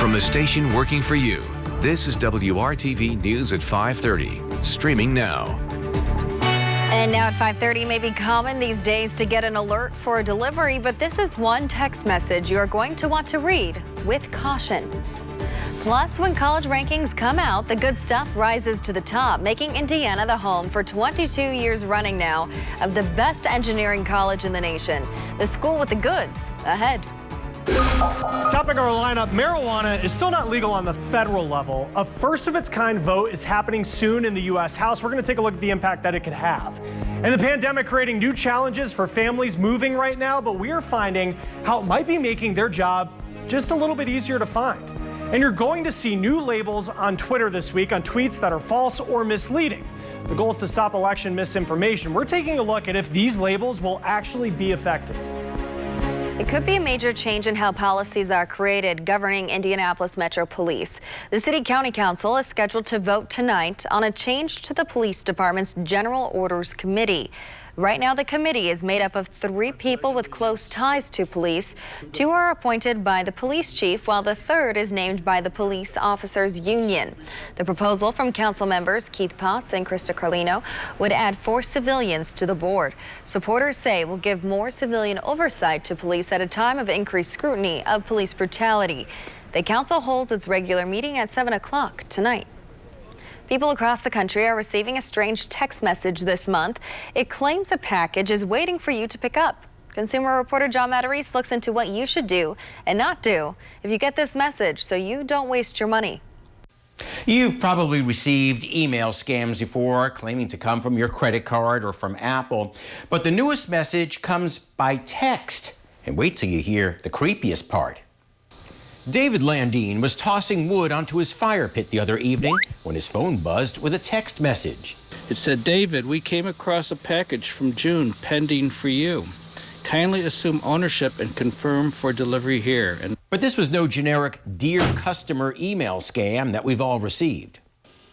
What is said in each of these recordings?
From the station working for you, this is WRTV News at 5:30, streaming now. And now at 5:30, may be common these days to get an alert for a delivery, but this is one text message you're going to want to read with caution. Plus, when college rankings come out, the good stuff rises to the top, making Indiana the home for 22 years running now of the best engineering college in the nation. The school with the goods ahead. Topping our lineup, marijuana is still not legal on the federal level. A first-of-its-kind vote is happening soon in the U.S. House. We're going to take a look at the impact that it could have. And the pandemic creating new challenges for families moving right now, but we are finding how it might be making their job just a little bit easier to find. And you're going to see new labels on Twitter this week on tweets that are false or misleading. The goal is to stop election misinformation. We're taking a look at if these labels will actually be effective. It could be a major change in how policies are created governing Indianapolis Metro Police. The City County Council is scheduled to vote tonight on a change to the police department's General Orders Committee. Right now, the committee is made up of 3 people with close ties to police. 2 are appointed by the police chief, while the 3rd is named by the Police Officers Union. The proposal from council members Keith Potts and Krista Carlino would add 4 civilians to the board. Supporters say will give more civilian oversight to police at a time of increased scrutiny of police brutality. The council holds its regular meeting at 7 o'clock tonight. People across the country are receiving a strange text message this month. It claims a package is waiting for you to pick up. Consumer reporter John Matarese looks into what you should do and not do if you get this message so you don't waste your money. You've probably received email scams before claiming to come from your credit card or from Apple. But the newest message comes by text. And wait till you hear the creepiest part. David Landine was tossing wood onto his fire pit the other evening when his phone buzzed with a text message. It said, "David, we came across a package from June pending for you. Kindly assume ownership and confirm for delivery here." But this was no generic Dear Customer email scam that we've all received.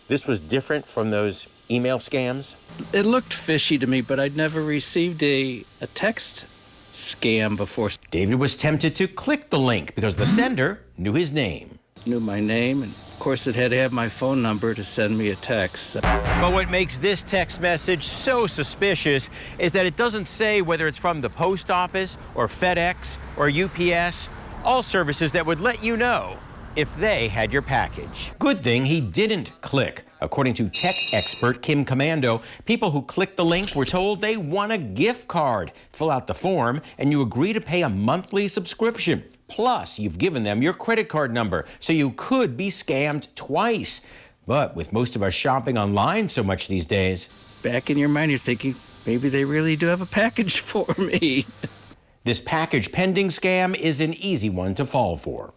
This was different from those email scams? It looked fishy to me, but I'd never received a text scam before. David was tempted to click the link because the sender knew his name. Knew my name, and of course it had to have my phone number to send me a text. But what makes this text message so suspicious is that it doesn't say whether it's from the post office or FedEx or UPS, all services that would let you know if they had your package. Good thing he didn't click. According to tech expert Kim Commando, people who clicked the link were told they won a gift card. Fill out the form and you agree to pay a monthly subscription. Plus, you've given them your credit card number, so you could be scammed twice. But with most of us shopping online so much these days, back in your mind, you're thinking, maybe they really do have a package for me. This package pending scam is an easy one to fall for.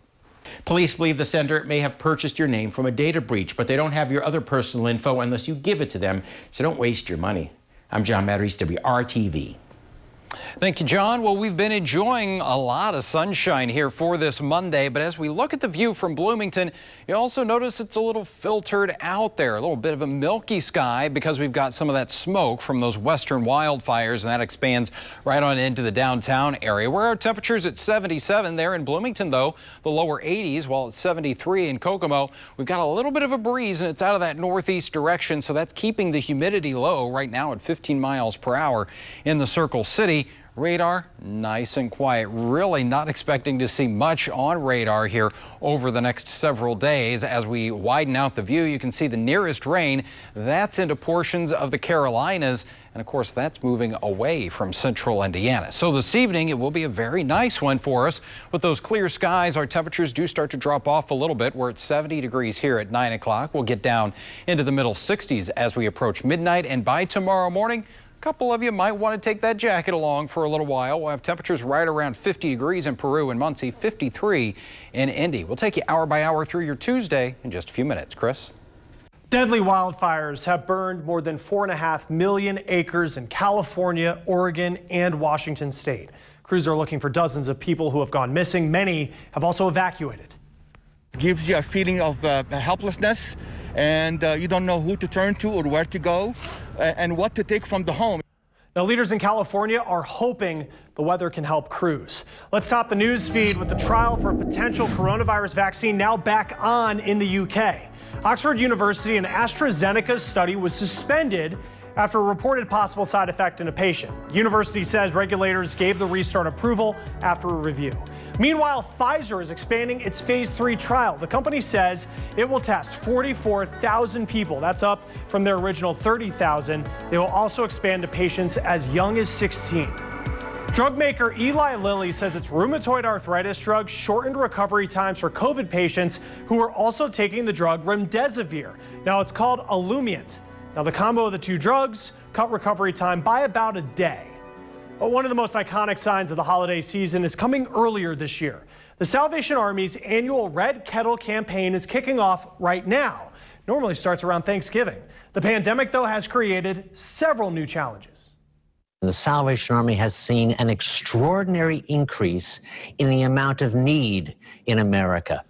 Police believe the sender may have purchased your name from a data breach, but they don't have your other personal info unless you give it to them, so don't waste your money. I'm John Matarese, WRTV. Thank you, John. Well, we've been enjoying a lot of sunshine here for this Monday, but as we look at the view from Bloomington, you also notice it's a little filtered out there, a little bit of a milky sky because we've got some of that smoke from those western wildfires, and that expands right on into the downtown area, where our temperature's at 77 there in Bloomington, though, the lower 80s, while it's 73 in Kokomo. We've got a little bit of a breeze, and it's out of that northeast direction, so that's keeping the humidity low right now at 15 miles per hour in the Circle City. Radar, nice and quiet. Really not expecting to see much on radar here over the next several days. As we widen out the view, you can see the nearest rain. That's into portions of the Carolinas. And of course, that's moving away from central Indiana. So this evening, it will be a very nice one for us. With those clear skies, our temperatures do start to drop off a little bit. We're at 70 degrees here at 9 o'clock. We'll get down into the middle 60s as we approach midnight. And by tomorrow morning, a couple of you might want to take that jacket along for a little while. We'll have temperatures right around 50 degrees in Peru and Muncie, 53 in Indy. We'll take you hour by hour through your Tuesday in just a few minutes. Chris? Deadly wildfires have burned more than 4.5 million acres in California, Oregon, and Washington state. Crews are looking for dozens of people who have gone missing. Many have also evacuated. Gives you a feeling of helplessness, and you don't know who to turn to or where to go and what to take from the home. Now, leaders in California are hoping the weather can help crews. Let's top the news feed with the trial for a potential coronavirus vaccine now back on in the UK. Oxford University and AstraZeneca's study was suspended after a reported possible side effect in a patient. The university says regulators gave the restart approval after a review. Meanwhile, Pfizer is expanding its phase 3 trial. The company says it will test 44,000 people. That's up from their original 30,000. They will also expand to patients as young as 16. Drug maker Eli Lilly says its rheumatoid arthritis drug shortened recovery times for COVID patients who are also taking the drug remdesivir. Now it's called Olumiant. Now the combo of the two drugs cut recovery time by about a day. But one of the most iconic signs of the holiday season is coming earlier this year. The Salvation Army's annual Red Kettle campaign is kicking off right now. Normally starts around Thanksgiving. The pandemic, though, has created several new challenges. The Salvation Army has seen an extraordinary increase in the amount of need in America.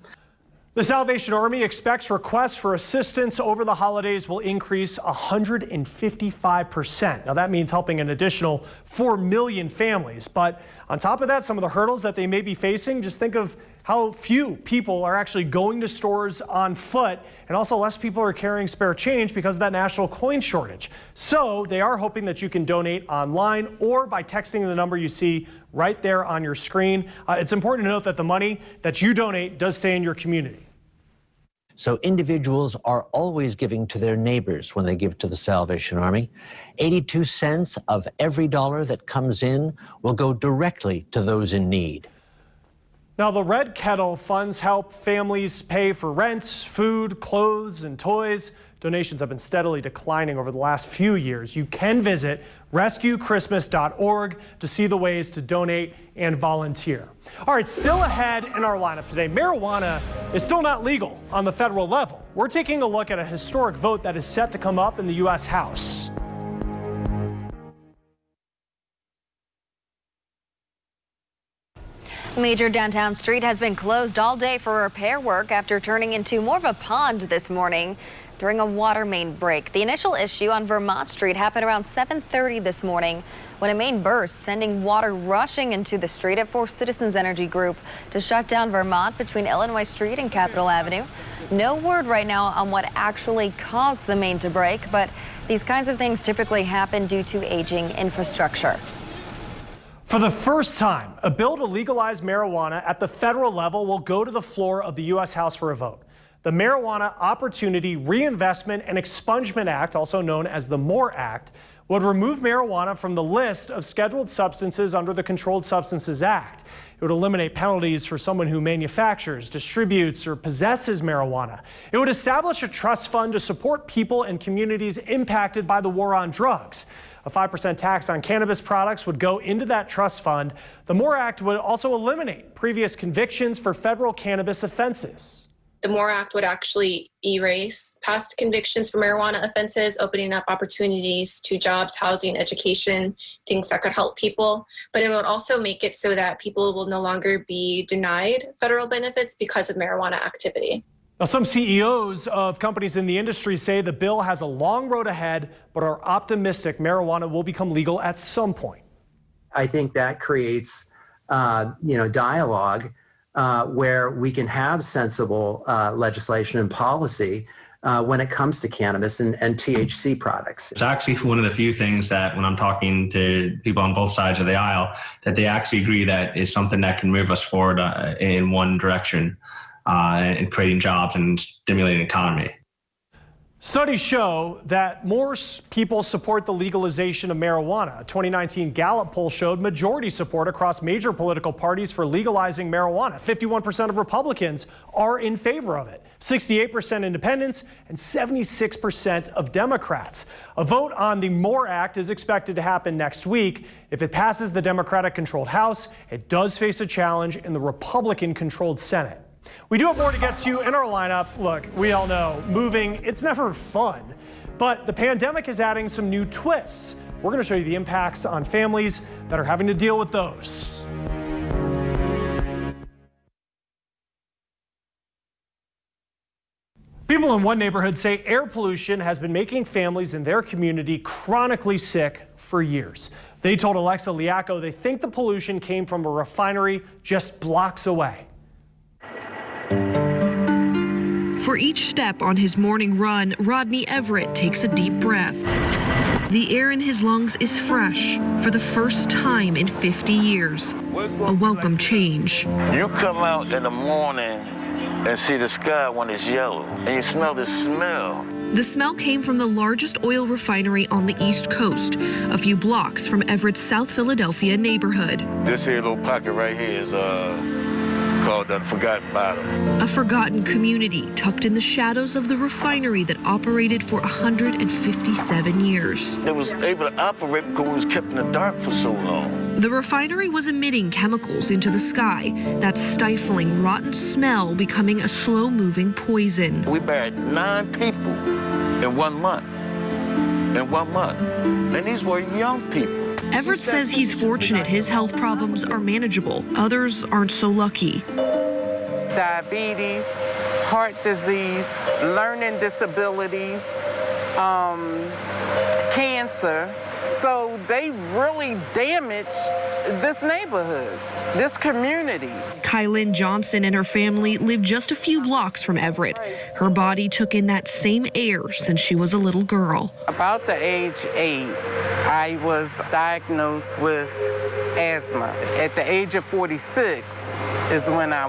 The Salvation Army expects requests for assistance over the holidays will increase 155%. Now that means helping an additional 4 million families. But on top of that, some of the hurdles that they may be facing, just think of how few people are actually going to stores on foot, and also less people are carrying spare change because of that national coin shortage. So they are hoping that you can donate online or by texting the number you see right there on your screen. It's important to note that the money that you donate does stay in your community. So individuals are always giving to their neighbors when they give to the Salvation Army. 82 cents of every dollar that comes in will go directly to those in need. Now, the Red Kettle funds help families pay for rent, food, clothes, and toys. Donations have been steadily declining over the last few years. You can visit rescuechristmas.org to see the ways to donate and volunteer. All right, still ahead in our lineup today, marijuana is still not legal on the federal level. We're taking a look at a historic vote that is set to come up in the U.S. House. Major downtown street has been closed all day for repair work after turning into more of a pond this morning during a water main break. The initial issue on Vermont Street happened around 7:30 this morning when a main burst, sending water rushing into the street. It forced Citizens Energy Group to shut down Vermont between Illinois Street and Capitol Avenue. No word right now on what actually caused the main to break, but these kinds of things typically happen due to aging infrastructure. For the first time, a bill to legalize marijuana at the federal level will go to the floor of the U.S. House for a vote. The Marijuana Opportunity Reinvestment and Expungement Act, also known as the MORE Act, would remove marijuana from the list of scheduled substances under the Controlled Substances Act. It would eliminate penalties for someone who manufactures, distributes, or possesses marijuana. It would establish a trust fund to support people and communities impacted by the war on drugs. A 5% tax on cannabis products would go into that trust fund. The MORE Act would also eliminate previous convictions for federal cannabis offenses. The MORE Act would actually erase past convictions for marijuana offenses, opening up opportunities to jobs, housing, education, things that could help people. But it would also make it so that people will no longer be denied federal benefits because of marijuana activity. Now, some CEOs of companies in the industry say the bill has a long road ahead, but are optimistic marijuana will become legal at some point. I think that creates, dialogue where we can have sensible legislation and policy when it comes to cannabis and THC products. It's actually one of the few things that when I'm talking to people on both sides of the aisle, that they actually agree that is something that can move us forward in one direction. And creating jobs and stimulating the economy. Studies show that more people support the legalization of marijuana. A 2019 Gallup poll showed majority support across major political parties for legalizing marijuana. 51% of Republicans are in favor of it, 68% independents, and 76% of Democrats. A vote on the MORE Act is expected to happen next week. If it passes the Democratic-controlled House, it does face a challenge in the Republican-controlled Senate. We do have more to get to in our lineup. Look, we all know moving, it's never fun, but the pandemic is adding some new twists. We're going to show you the impacts on families that are having to deal with those. People in one neighborhood say air pollution has been making families in their community chronically sick for years. They told Alexa Liacco they think the pollution came from a refinery just blocks away. For each step on his morning run, Rodney Everett takes a deep breath. The air in his lungs is fresh for the first time in 50 years. A welcome change. You come out in the morning and see the sky when it's yellow, and you smell the smell. The smell came from the largest oil refinery on the East Coast, a few blocks from Everett's South Philadelphia neighborhood. This here little pocket right here is called the Forgotten Bottom. A forgotten community tucked in the shadows of the refinery that operated for 157 years. It was able to operate because it was kept in the dark for so long. The refinery was emitting chemicals into the sky, that stifling, rotten smell becoming a slow-moving poison. We buried 9 people in 1 month. And these were young people. Everett says he's fortunate his health problems are manageable. Others aren't so lucky. Diabetes, heart disease, learning disabilities, cancer. So they really damaged this neighborhood, this community. Kylin Johnson and her family live just a few blocks from Everett. Her body took in that same air since she was a little girl. About the age 8, I was diagnosed with asthma. At the age of 46 is when I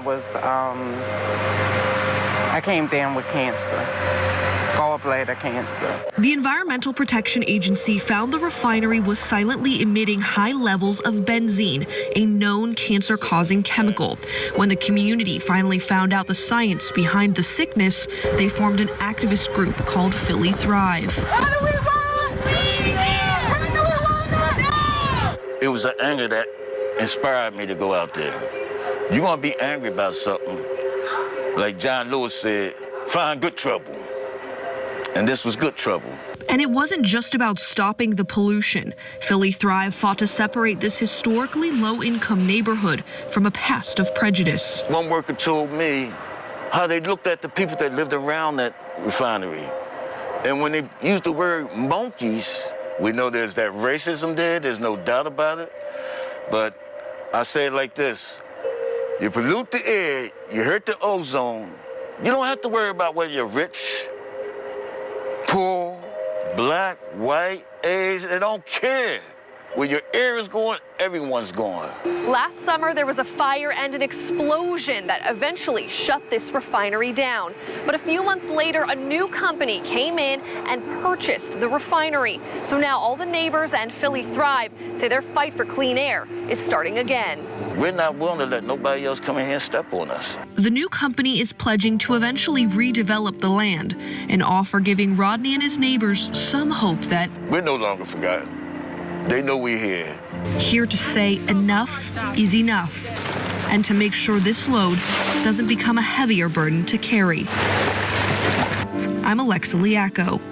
came down with cancer. Gallbladder cancer. The Environmental Protection Agency found the refinery was silently emitting high levels of benzene, a known cancer-causing chemical. When the community finally found out the science behind the sickness, they formed an activist group called Philly Thrive. What do we want? What do we want now? It was the anger that inspired me to go out there. You're gonna be angry about something, like John Lewis said, find good trouble. And this was good trouble. And it wasn't just about stopping the pollution. Philly Thrive fought to separate this historically low-income neighborhood from a past of prejudice. One worker told me how they looked at the people that lived around that refinery. And when they used the word monkeys, we know there's that racism there, there's no doubt about it. But I say it like this, you pollute the air, you hurt the ozone, you don't have to worry about whether you're rich, poor, black, white, Asian, they don't care. Where your air is going, everyone's going. Last summer, there was a fire and an explosion that eventually shut this refinery down. But a few months later, a new company came in and purchased the refinery. So now all the neighbors and Philly Thrive say their fight for clean air is starting again. We're not willing to let nobody else come in here and step on us. The new company is pledging to eventually redevelop the land, an offer giving Rodney and his neighbors some hope that we're no longer forgotten. They know we're here. Here to say enough is enough, and to make sure this load doesn't become a heavier burden to carry. I'm Alexa Liacco.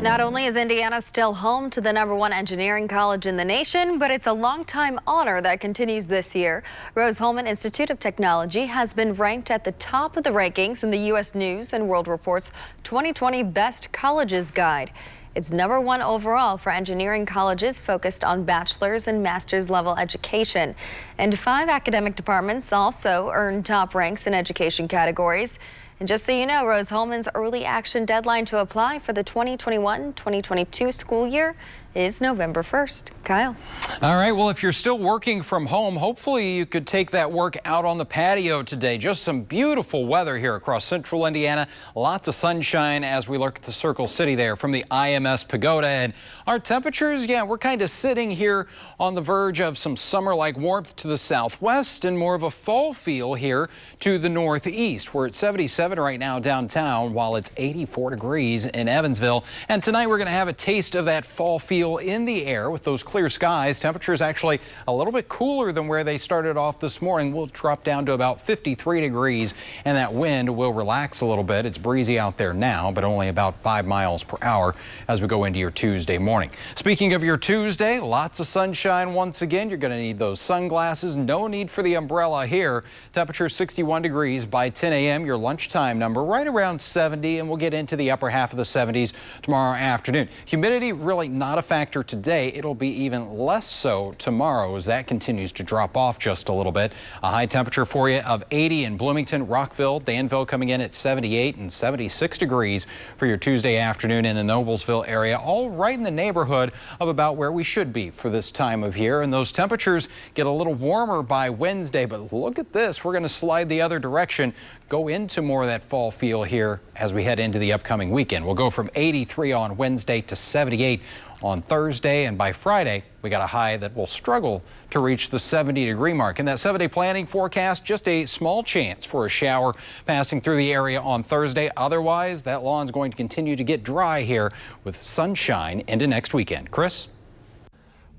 Not only is Indiana still home to the #1 engineering college in the nation, but it's a longtime honor that continues this year. Rose-Hulman Institute of Technology has been ranked at the top of the rankings in the U.S. News and World Report's 2020 Best Colleges Guide. It's #1 overall for engineering colleges focused on bachelor's and master's level education. And 5 academic departments also earned top ranks in education categories. And just so you know, Rose-Hulman's early action deadline to apply for the 2021-2022 school year is November 1st. Kyle. All right, well, if you're still working from home, hopefully you could take that work out on the patio today. Just some beautiful weather here across central Indiana. Lots of sunshine as we look at the Circle City there from the IMS Pagoda. And our temperatures, yeah, we're kind of sitting here on the verge of some summer-like warmth to the southwest and more of a fall feel here to the northeast. We're at 77 right now downtown, while it's 84 degrees in Evansville. And tonight we're going to have a taste of that fall feel in the air with those clear skies. Temperatures actually a little bit cooler than where they started off this morning. We'll drop down to about 53 degrees, and that wind will relax a little bit. It's breezy out there now, but only about 5 miles per hour as we go into your Tuesday morning. Speaking of your Tuesday, lots of sunshine once again. You're going to need those sunglasses. No need for the umbrella here. Temperature 61 degrees by 10 a.m. Your lunchtime number right around 70, and we'll get into the upper half of the 70s tomorrow afternoon. Humidity really not a factor factor today. It'll be even less so tomorrow as that continues to drop off just a little bit. A high temperature for you of 80 in Bloomington, Rockville, Danville coming in at 78 and 76 degrees for your Tuesday afternoon in the Noblesville area, all right in the neighborhood of about where we should be for this time of year. And those temperatures get a little warmer by Wednesday, but look at this. We're going to slide the other direction, go into more of that fall feel here as we head into the upcoming weekend. We'll go from 83 on Wednesday to 78 on Thursday, and by Friday we got a high that will struggle to reach the 70-degree mark. In that 7-day planning forecast, just a small chance for a shower passing through the area on Thursday. Otherwise, that lawn's going to continue to get dry here with sunshine into next weekend. Chris?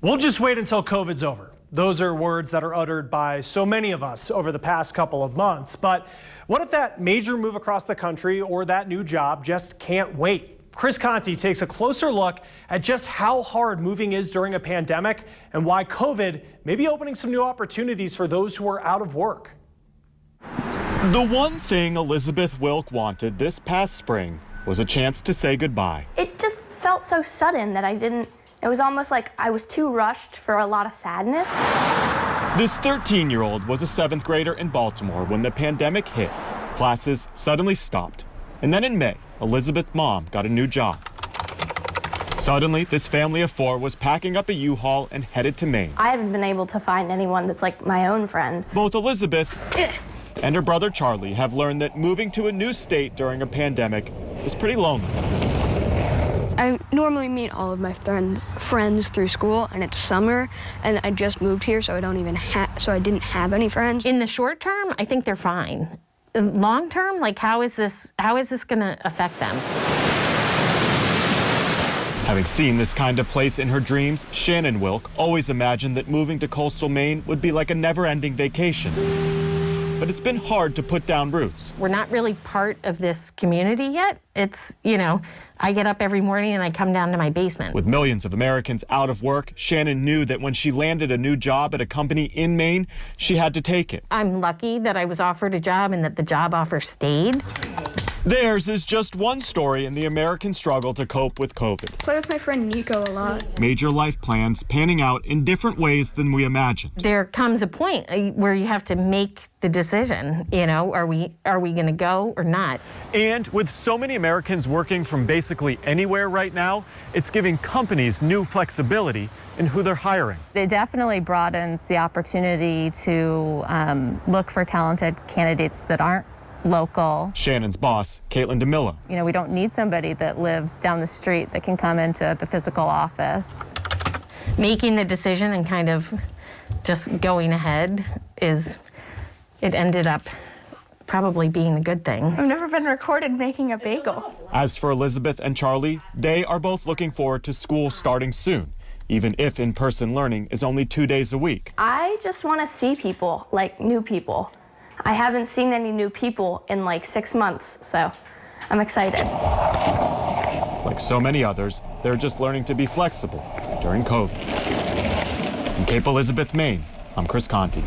We'll just wait until COVID's over. Those are words that are uttered by so many of us over the past couple of months. But what if that major move across the country or that new job just can't wait? Chris Conti takes a closer look at just how hard moving is during a pandemic and why COVID may be opening some new opportunities for those who are out of work. The one thing Elizabeth Wilk wanted this past spring was a chance to say goodbye. It just felt so sudden that it was almost like I was too rushed for a lot of sadness. This 13-year-old was a 7th grader in Baltimore when the pandemic hit. Classes suddenly stopped. And then in May, Elizabeth's mom got a new job. Suddenly, this family of 4 was packing up a U-Haul and headed to Maine. I haven't been able to find anyone that's like my own friend. Both Elizabeth and her brother Charlie have learned that moving to a new state during a pandemic is pretty lonely. I normally meet all of my friends through school, and it's summer, and I just moved here, so I didn't have any friends. In the short term, I think they're fine. Long term, like how is this going to affect them? Having seen this kind of place in her dreams, Shannon Wilk always imagined that moving to coastal Maine would be like a never-ending vacation. But it's been hard to put down roots. We're not really part of this community yet. It's, I get up every morning and I come down to my basement. With millions of Americans out of work, Shannon knew that when she landed a new job at a company in Maine, she had to take it. I'm lucky that I was offered a job and that the job offer stayed. Theirs is just one story in the American struggle to cope with COVID. Play with my friend Nico a lot. Major life plans panning out in different ways than we imagined. There comes a point where you have to make the decision, are we going to go or not? And with so many Americans working from basically anywhere right now, it's giving companies new flexibility in who they're hiring. It definitely broadens the opportunity to look for talented candidates that aren't local. Shannon's boss, Caitlin DeMilla. We don't need somebody that lives down the street that can come into the physical office. Making the decision and kind of just going ahead it ended up probably being a good thing. I've never been recorded making a bagel. As for Elizabeth and Charlie, they are both looking forward to school starting soon, even if in-person learning is only 2 days a week. I just want to see people, like new people. I haven't seen any new people in like 6 months, so I'm excited. Like so many others, they're just learning to be flexible during COVID. In Cape Elizabeth, Maine, I'm Chris Conti.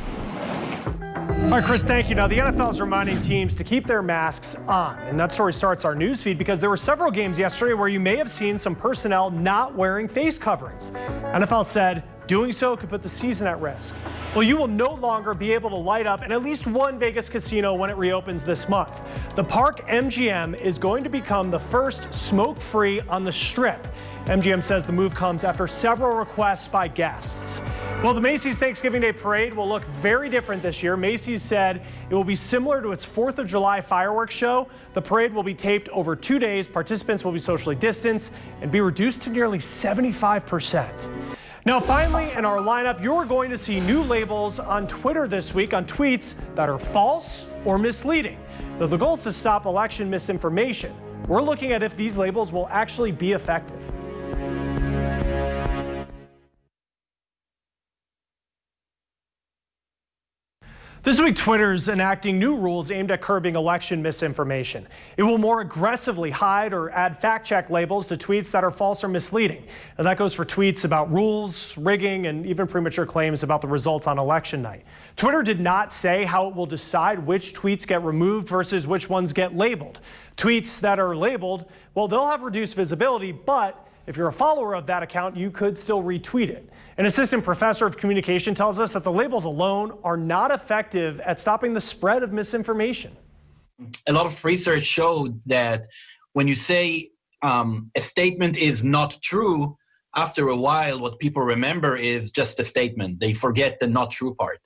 All right, Chris, thank you. Now, the NFL is reminding teams to keep their masks on. And that story starts our news feed because there were several games yesterday where you may have seen some personnel not wearing face coverings. NFL said doing so could put the season at risk. Well, you will no longer be able to light up in at least one Vegas casino when it reopens this month. The Park MGM is going to become the first smoke-free on the Strip. MGM says the move comes after several requests by guests. Well, the Macy's Thanksgiving Day Parade will look very different this year. Macy's said it will be similar to its 4th of July fireworks show. The parade will be taped over 2 days. Participants will be socially distanced and be reduced to nearly 75%. Now, finally, in our lineup, you're going to see new labels on Twitter this week on tweets that are false or misleading. Now, the goal is to stop election misinformation. We're looking at if these labels will actually be effective. This week, Twitter's enacting new rules aimed at curbing election misinformation. It will more aggressively hide or add fact-check labels to tweets that are false or misleading. And that goes for tweets about rules, rigging, and even premature claims about the results on election night. Twitter did not say how it will decide which tweets get removed versus which ones get labeled. Tweets that are labeled, well, they'll have reduced visibility, but if you're a follower of that account, you could still retweet it. An assistant professor of communication tells us that the labels alone are not effective at stopping the spread of misinformation. A lot of research showed that when you say a statement is not true, after a while, what people remember is just a statement. They forget the not true part.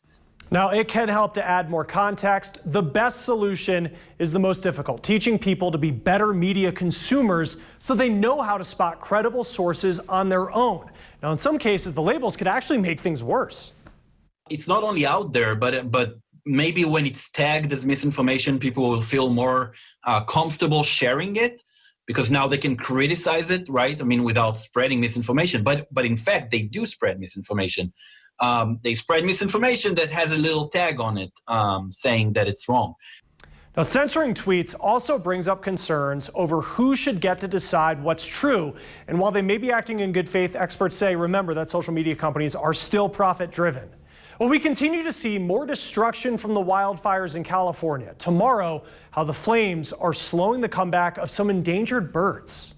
Now, it can help to add more context. The best solution is the most difficult, teaching people to be better media consumers so they know how to spot credible sources on their own. Now, in some cases, the labels could actually make things worse. It's not only out there, but maybe when it's tagged as misinformation, people will feel more comfortable sharing it, because now they can criticize it, right? I mean, without spreading misinformation. But in fact, they do spread misinformation. They spread misinformation that has a little tag on it saying that it's wrong. Now, censoring tweets also brings up concerns over who should get to decide what's true. And while they may be acting in good faith, experts say, remember that social media companies are still profit-driven. Well, we continue to see more destruction from the wildfires in California. Tomorrow, how the flames are slowing the comeback of some endangered birds.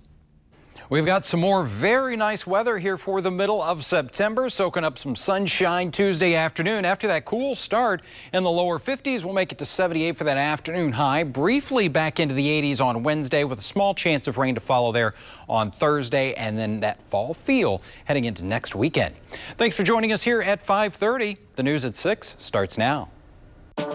We've got some more very nice weather here for the middle of September, soaking up some sunshine Tuesday afternoon. After that cool start in the lower 50s, we'll make it to 78 for that afternoon high. Briefly back into the 80s on Wednesday with a small chance of rain to follow there on Thursday, and then that fall feel heading into next weekend. Thanks for joining us here at 5:30. The news at 6 starts now.